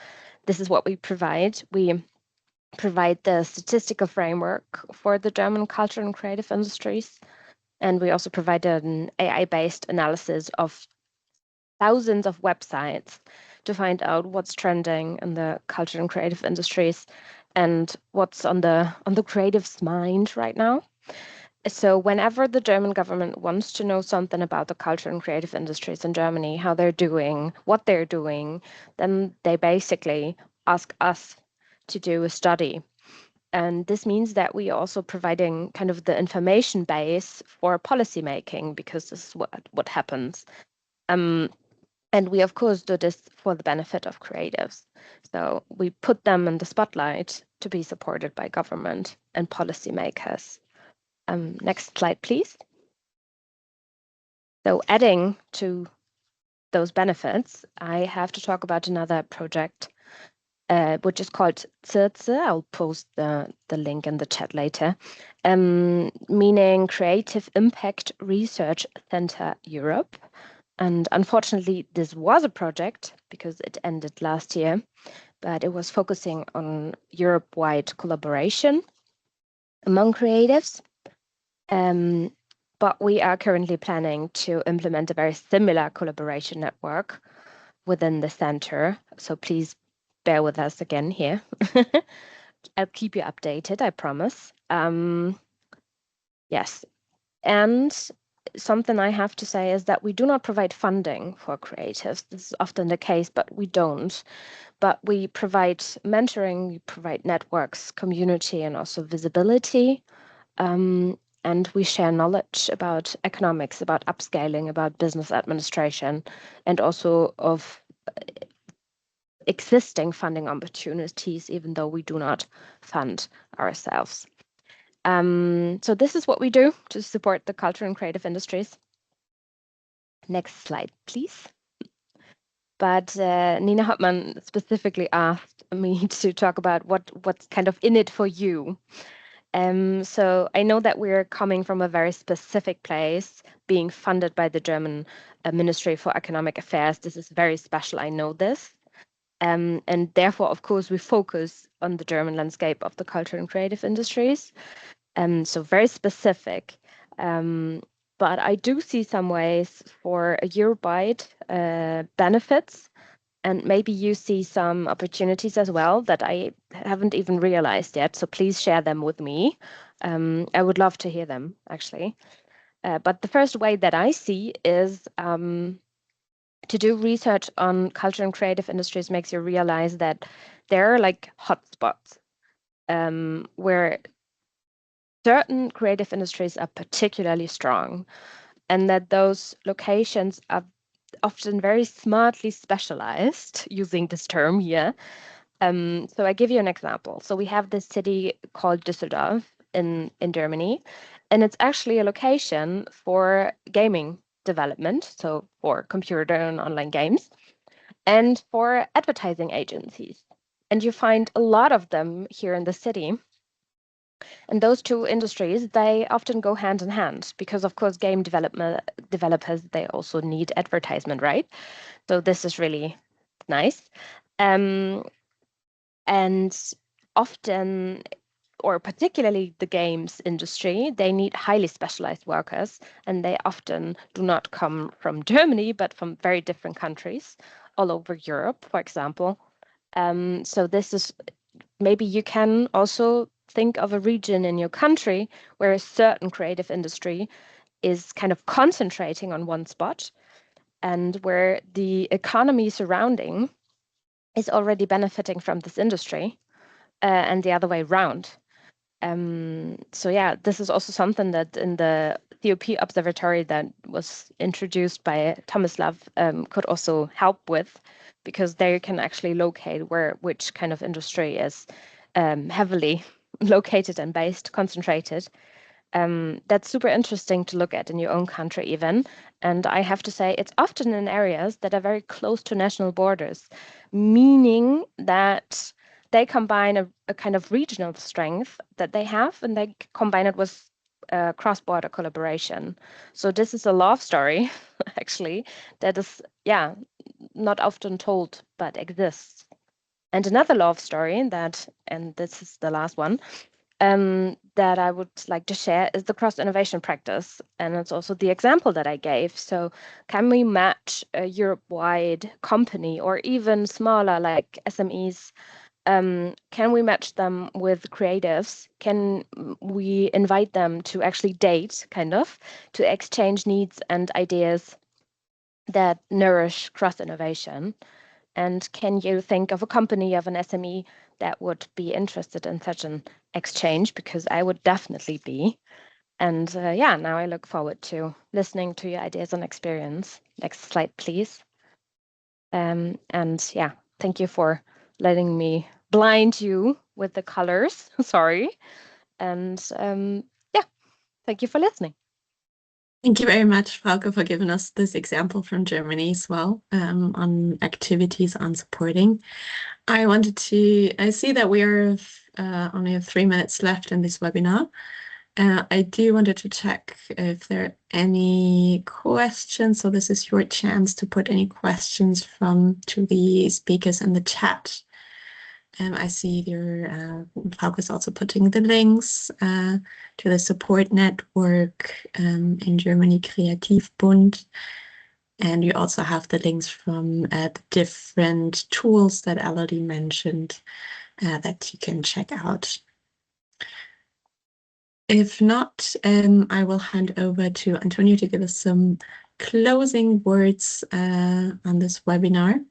this is what we provide. We provide the statistical framework for the German culture and creative industries. And we also provide an AI-based analysis of thousands of websites to find out what's trending in the culture and creative industries and what's on the creative's mind right now. So whenever the German government wants to know something about the culture and creative industries in Germany, how they're doing, what they're doing, then they basically ask us to do a study. And this means that we are also providing kind of the information base for policymaking, because this is what happens. And we, of course, do this for the benefit of creatives. So we put them in the spotlight to be supported by government and policymakers. Next slide, please. So adding to those benefits, I have to talk about another project, which is called CIRCE. I'll post the link in the chat later, meaning Creative Impact Research Center Europe. And unfortunately, this was a project because it ended last year, but it was focusing on Europe-wide collaboration among creatives. But we are currently planning to implement a very similar collaboration network within the center. So please bear with us again here. I'll keep you updated, I promise. Yes. And something I have to say is that we do not provide funding for creatives. This is often the case, but we don't. But we provide mentoring, we provide networks, community, and also visibility. And we share knowledge about economics, about upscaling, about business administration, and also of existing funding opportunities, even though we do not fund ourselves. So this is what we do to support the culture and creative industries. Next slide, please. But Nina Hartmann specifically asked me to talk about what's kind of in it for you. So I know that we're coming from a very specific place, being funded by the German Ministry for Economic Affairs. This is very special, I know this. And therefore, of course, we focus on the German landscape of the culture and creative industries. So very specific. But I do see some ways for a Europe-wide benefits And maybe you see some opportunities as well that I haven't even realized yet. So please share them with me. I would love to hear them, actually. But the first way that I see is to do research on culture and creative industries makes you realize that there are like hotspots where certain creative industries are particularly strong, and that those locations are often very smartly specialized, using this term here. So I give you an example. So we have this city called Düsseldorf in Germany, and it's actually a location for gaming development, so for computer and online games, and for advertising agencies. And you find a lot of them here in the city. And those two industries, they often go hand in hand because, of course, game developers, they also need advertisement, right? So this is really nice. And often, or particularly the games industry, they need highly specialized workers, and they often do not come from Germany, but from very different countries all over Europe, for example. So this is, maybe you can also think of a region in your country where a certain creative industry is kind of concentrating on one spot, and where the economy surrounding is already benefiting from this industry, and the other way around. So yeah, this is also something that in the COP observatory that was introduced by Tomislav could also help with, because there you can actually locate which kind of industry is heavily located and based, concentrated. That's super interesting to look at in your own country even. And I have to say, it's often in areas that are very close to national borders, meaning that they combine a kind of regional strength that they have, and they combine it with cross-border collaboration. So this is a love story, actually, that is, yeah, not often told, but exists. And another love story that, and this is the last one, that I would like to share is the cross-innovation practice. And it's also the example that I gave. So can we match a Europe-wide company or even smaller like SMEs? Can we match them with creatives? Can we invite them to actually date, kind of, to exchange needs and ideas that nourish cross-innovation? And can you think of a company, of an SME that would be interested in such an exchange? Because I would definitely be. And yeah, now I look forward to listening to your ideas and experience. Next slide, please. And yeah, thank you for letting me blind you with the colors. Sorry. And yeah, thank you for listening. Thank you very much, Frauke, for giving us this example from Germany as well, on activities on supporting. I see that we are only have 3 minutes left in this webinar. I do wanted to check if there are any questions. So this is your chance to put any questions to the speakers in the chat. I see your Frauke is also putting the links to the support network in Germany, Kreativbund. And you also have the links from the different tools that Elodie mentioned that you can check out. If not, I will hand over to Antonio to give us some closing words on this webinar.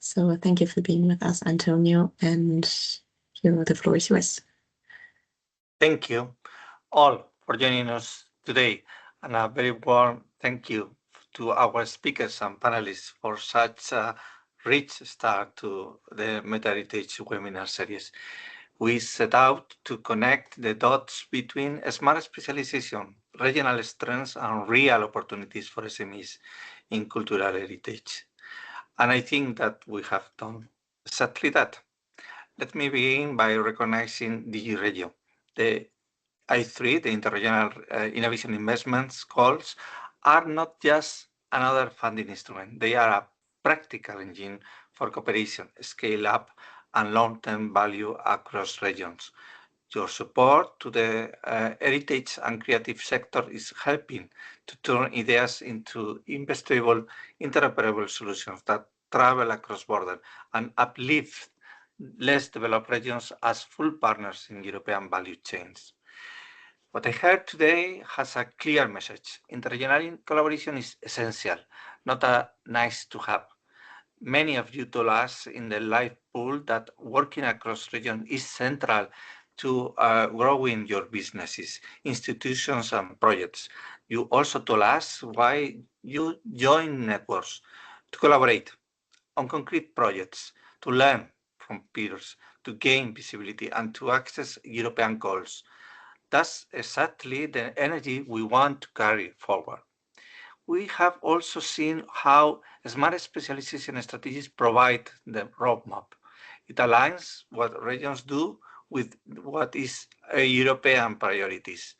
So thank you for being with us, Antonio, and the floor is yours. Thank you all for joining us today, and a very warm thank you to our speakers and panelists for such a rich start to the MetaHeritage webinar series. We set out to connect the dots between smart specialization, regional strengths, and real opportunities for SMEs in cultural heritage. And I think that we have done exactly that. Let me begin by recognizing DigiRegio. The I3, the Interregional Innovation Investments calls, are not just another funding instrument. They are a practical engine for cooperation, scale up, and long-term value across regions. Your support to the heritage and creative sector is helping to turn ideas into investable, interoperable solutions that travel across borders, and uplift less developed regions as full partners in European value chains. What I heard today has a clear message. Interregional collaboration is essential, not a nice to have. Many of you told us in the live pool that working across regions is central to growing your businesses, institutions, and projects. You also told us why you join networks to collaborate on concrete projects, to learn from peers, to gain visibility, and to access European goals. That's exactly the energy we want to carry forward. We have also seen how smart specialization strategies provide the roadmap. It aligns what regions do with what is European priorities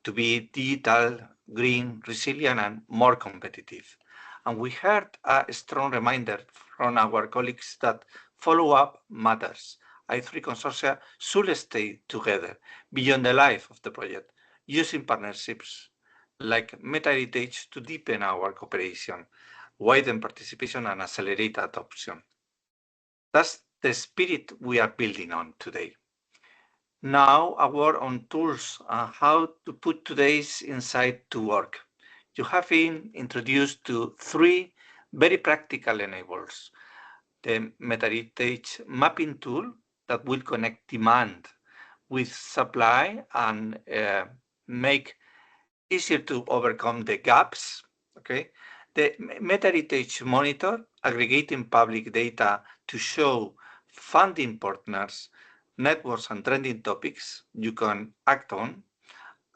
to be digital, green, resilient, and more competitive. And we heard a strong reminder from our colleagues that follow-up matters. I3 consortia should stay together beyond the life of the project, using partnerships like MetaHeritage to deepen our cooperation, widen participation, and accelerate adoption. That's the spirit we are building on today. Now, a word on tools and how to put today's insight to work. You have been introduced to 3 very practical enablers. The MetaHeritage mapping tool that will connect demand with supply and make easier to overcome the gaps. Okay, the MetaHeritage monitor aggregating public data to show funding partners, networks, and trending topics you can act on,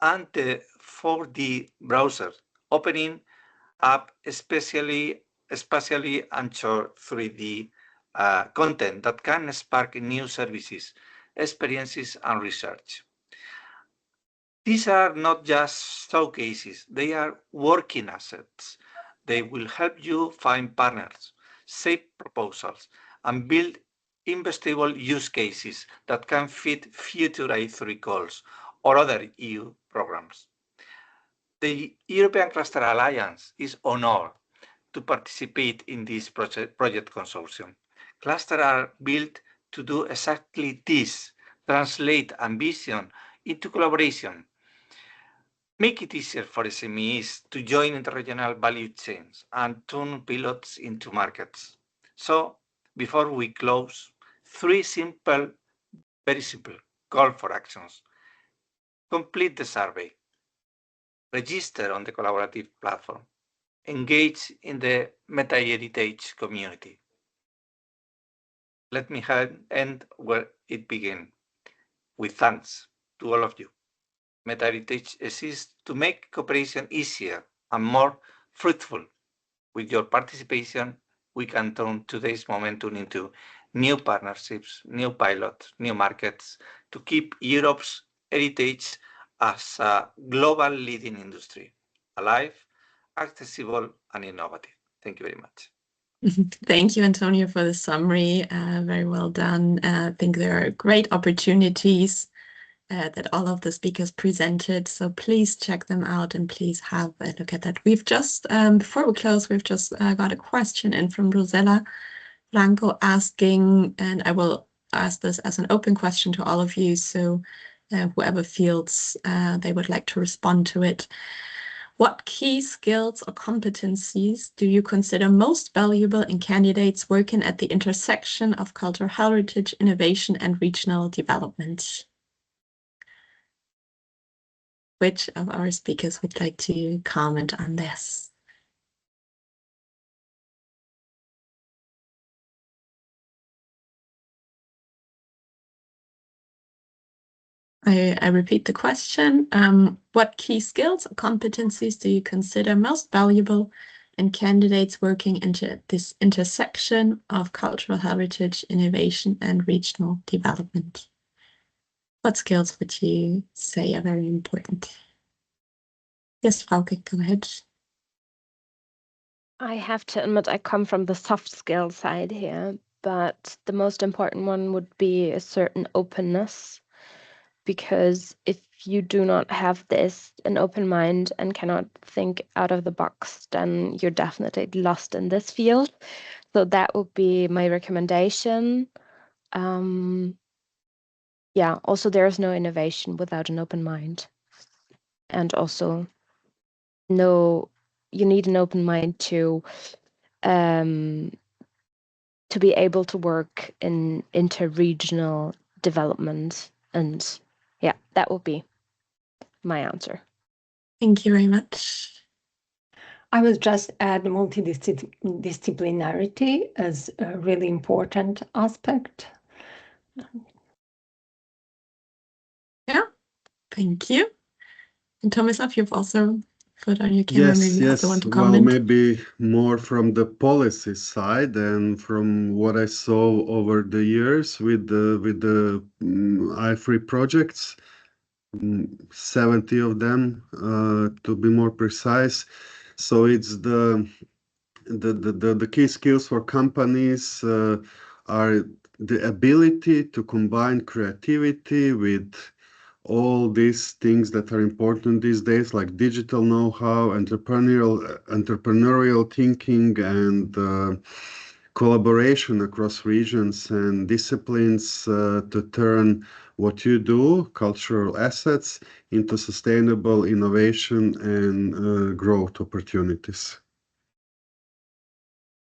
and the 4D browser opening up spatially anchored 3D content that can spark new services, experiences, and research. These are not just showcases, they are working assets. They will help you find partners, shape proposals, and build investable use cases that can fit future I3 goals or other EU programs. The European Cluster Alliance is honored to participate in this project consortium. Clusters are built to do exactly this, translate ambition into collaboration, make it easier for SMEs to join interregional value chains and turn pilots into markets. So, before we close, 3 simple, very simple call for actions. Complete the survey. Register on the collaborative platform. Engage in the MetaHeritage community. Let me end where it began, with thanks to all of you. MetaHeritage exists to make cooperation easier and more fruitful. With your participation, we can turn today's momentum into new partnerships, new pilots, new markets to keep Europe's heritage as a global leading industry, alive, accessible, and innovative. Thank you very much. Thank you, Antonio, for the summary. Very well done. I think there are great opportunities that all of the speakers presented. So please check them out and please have a look at that. We've just, before we close, we've just got a question in from Rosella Blanco asking, and I will ask this as an open question to all of you. So whoever feels they would like to respond to it. What key skills or competencies do you consider most valuable in candidates working at the intersection of cultural heritage, innovation, and regional development? Which of our speakers would like to comment on this? I repeat the question. What key skills or competencies do you consider most valuable in candidates working into this intersection of cultural heritage, innovation, and regional development? What skills would you say are very important? Yes, Frauke, go ahead. I have to admit I come from the soft skill side here, but the most important one would be a certain openness, because if you do not have an open mind and cannot think out of the box, then you're definitely lost in this field. So that would be my recommendation. Yeah, also there is no innovation without an open mind. And also you need an open mind to be able to work in inter-regional development. And yeah, that would be my answer. Thank you very much. I would just add multidisciplinarity as a really important aspect. Yeah, thank you. And Tomislav, you've also put on your camera. Maybe you also want to comment. Well, maybe more from the policy side and from what I saw over the years with the I3 projects, 70 of them to be more precise. So it's the key skills for companies are the ability to combine creativity with all these things that are important these days, like digital know-how, entrepreneurial thinking, and collaboration across regions and disciplines to turn what you do, cultural assets, into sustainable innovation and growth opportunities.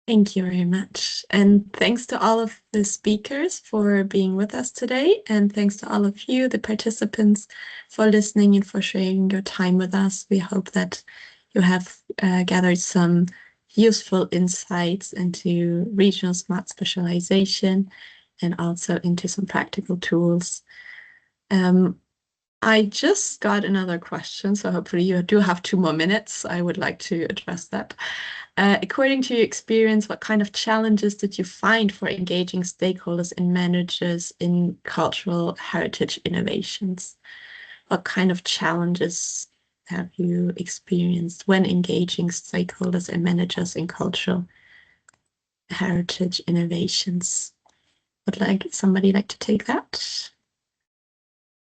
Thank you very much. And thanks to all of the speakers for being with us today. And thanks to all of you, the participants, for listening and for sharing your time with us. We hope that you have gathered some useful insights into regional smart specialization and also into some practical tools. I just got another question, so hopefully you do have 2 more minutes. I would like to address that. According to your experience, what kind of challenges did you find for engaging stakeholders and managers in cultural heritage innovations? What kind of challenges have you experienced when engaging stakeholders and managers in cultural heritage innovations? Would somebody like to take that?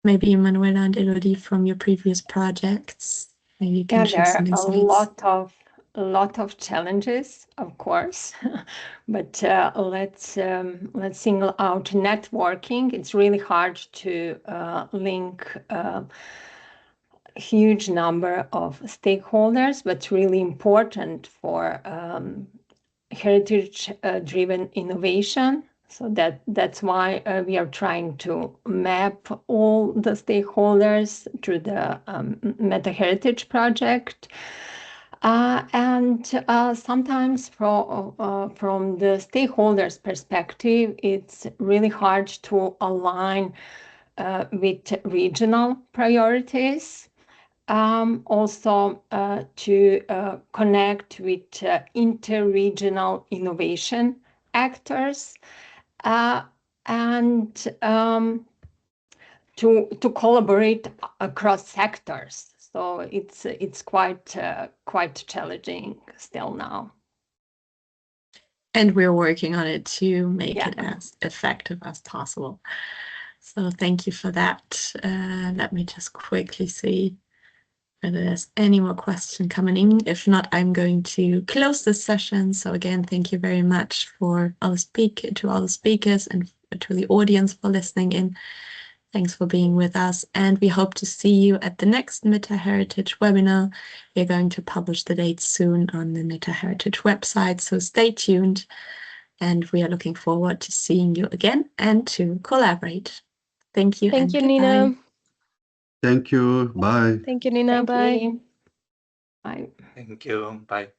Maybe Manuela and Elodie from your previous projects. Maybe you can share some insights. A lot of challenges, of course, but let's single out networking. It's really hard to link a huge number of stakeholders, but really important for heritage-driven innovation. So that's why we are trying to map all the stakeholders through the MetaHeritage project. And sometimes from the stakeholders' perspective, it's really hard to align with regional priorities. Also to connect with inter-regional innovation actors and to collaborate across sectors. So it's quite challenging still now. And we're working on it to make it as effective as possible. So thank you for that. Let me just quickly see whether there's any more question coming in. If not, I'm going to close this session. So again, thank you very much to all the speakers and to the audience for listening in. Thanks for being with us, and we hope to see you at the next MetaHeritage webinar. We're going to publish the dates soon on the MetaHeritage website, so stay tuned, and we are looking forward to seeing you again and to collaborate. Thank you. Thank you, Nina. Thank you. Bye. Thank you, Nina. Bye. Bye. Thank you. Bye.